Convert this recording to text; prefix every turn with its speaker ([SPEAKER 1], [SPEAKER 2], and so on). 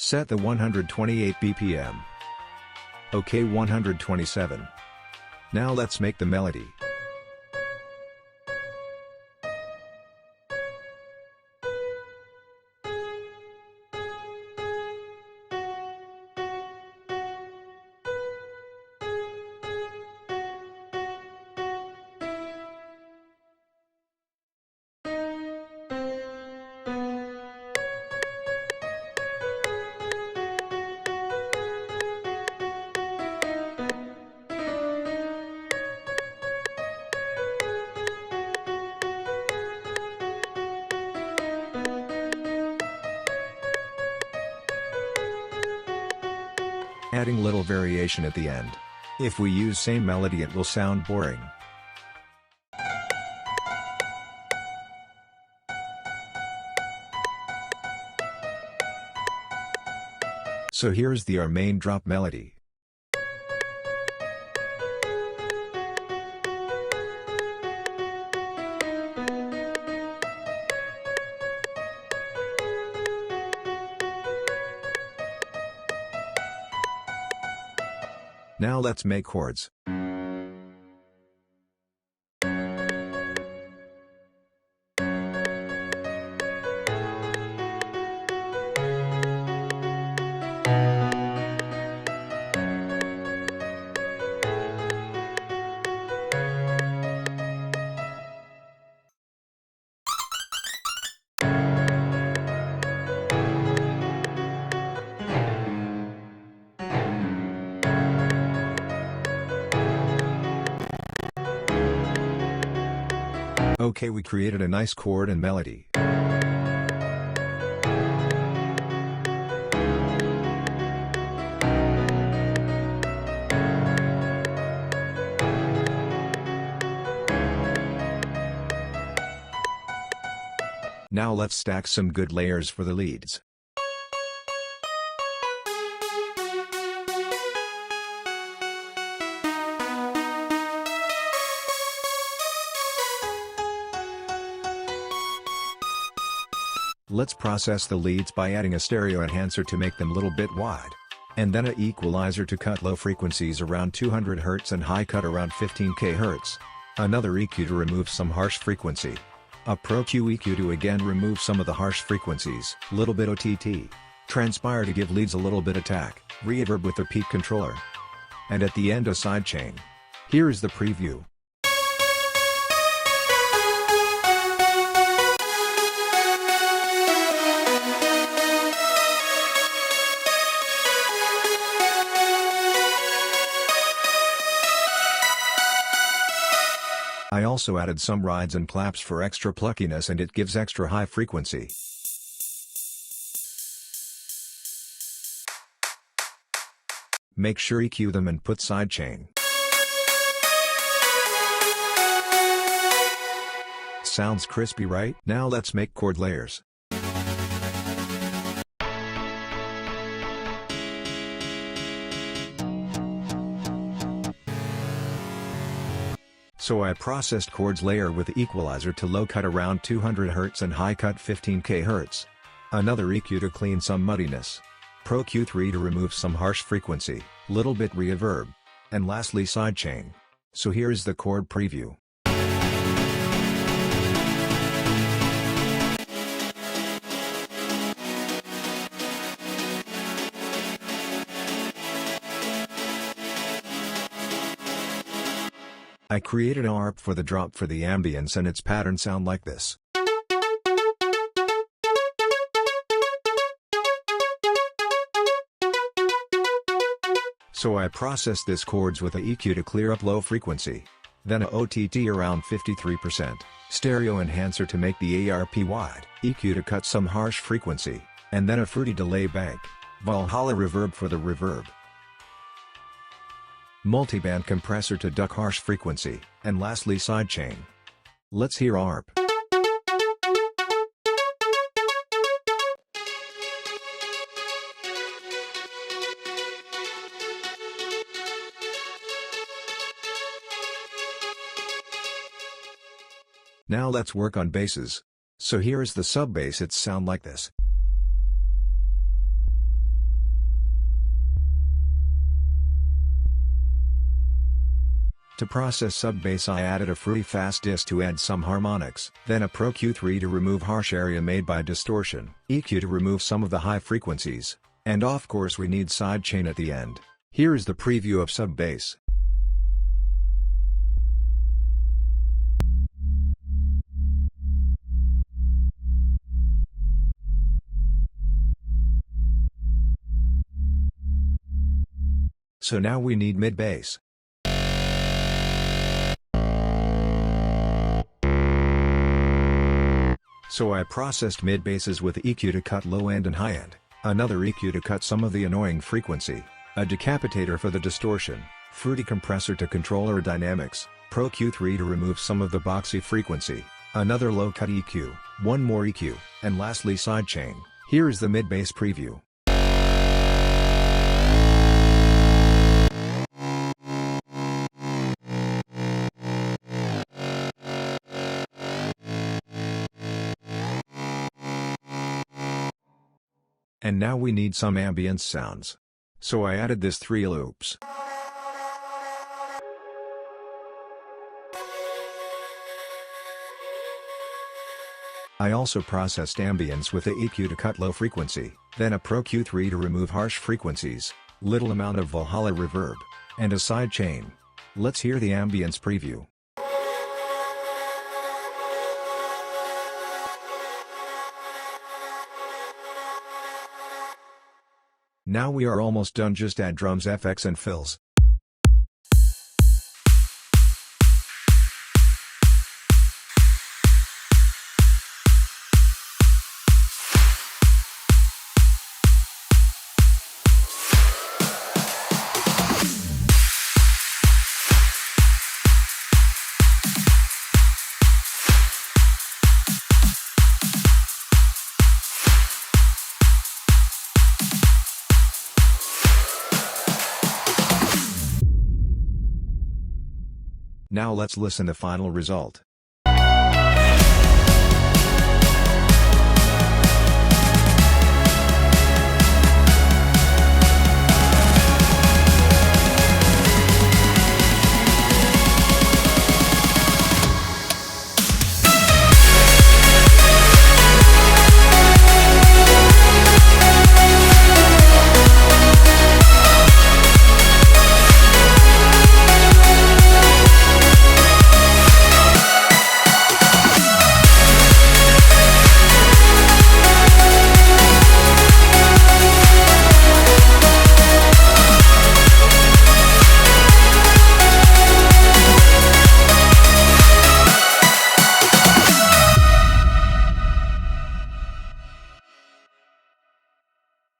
[SPEAKER 1] Set the 128 BPM. OK 127. Now let's make the melody. Adding little variation at the end. If we use same melody it will sound boring. So here's our main drop melody. Now let's make chords. Okay, we created a nice chord and melody. Now let's stack some good layers for the leads. Let's process the leads by adding a stereo enhancer to make them little bit wide. And then an equalizer to cut low frequencies around 200 Hz and high cut around 15k Hz. Another EQ to remove some harsh frequency. A Pro Q EQ to again remove some of the harsh frequencies. Little bit OTT. Transpire to give leads a little bit attack. Reverb with the peak controller. And at the end a sidechain. Here is the preview. I also added some rides and claps for extra pluckiness and it gives extra high frequency. Make sure EQ them and put sidechain. Sounds crispy, right? Now let's make chord layers. So I processed chords layer with equalizer to low cut around 200 Hz and high cut 15k Hz. Another EQ to clean some muddiness. Pro Q3 to remove some harsh frequency, little bit reverb. And lastly sidechain. So here's the chord preview. I created an ARP for the drop for the ambience and its pattern sound like this. So I processed this chords with a EQ to clear up low frequency. Then a OTT around 53%, stereo enhancer to make the ARP wide, EQ to cut some harsh frequency, and then a fruity delay bank, Valhalla reverb for the reverb. Multiband compressor to duck harsh frequency, and lastly sidechain. Let's hear ARP. Now let's work on basses. So here is the sub bass, it sound like this. To process sub-bass I added a fruity fast disc to add some harmonics, then a Pro Q3 to remove harsh area made by distortion, EQ to remove some of the high frequencies, and of course we need sidechain at the end. Here is the preview of sub-bass. So now we need mid-bass. So I processed mid-basses with EQ to cut low end and high end, another EQ to cut some of the annoying frequency, a decapitator for the distortion, fruity compressor to control aerodynamics, Pro Q3 to remove some of the boxy frequency, another low cut EQ, one more EQ, and lastly sidechain. Here is the mid-bass preview. And now we need some ambience sounds. So I added this 3 loops. I also processed ambience with a EQ to cut low frequency, then a Pro Q3 to remove harsh frequencies, little amount of Valhalla reverb, and a sidechain. Let's hear the ambience preview. Now we are almost done, just add drums, FX and fills. Now let's listen to the final result.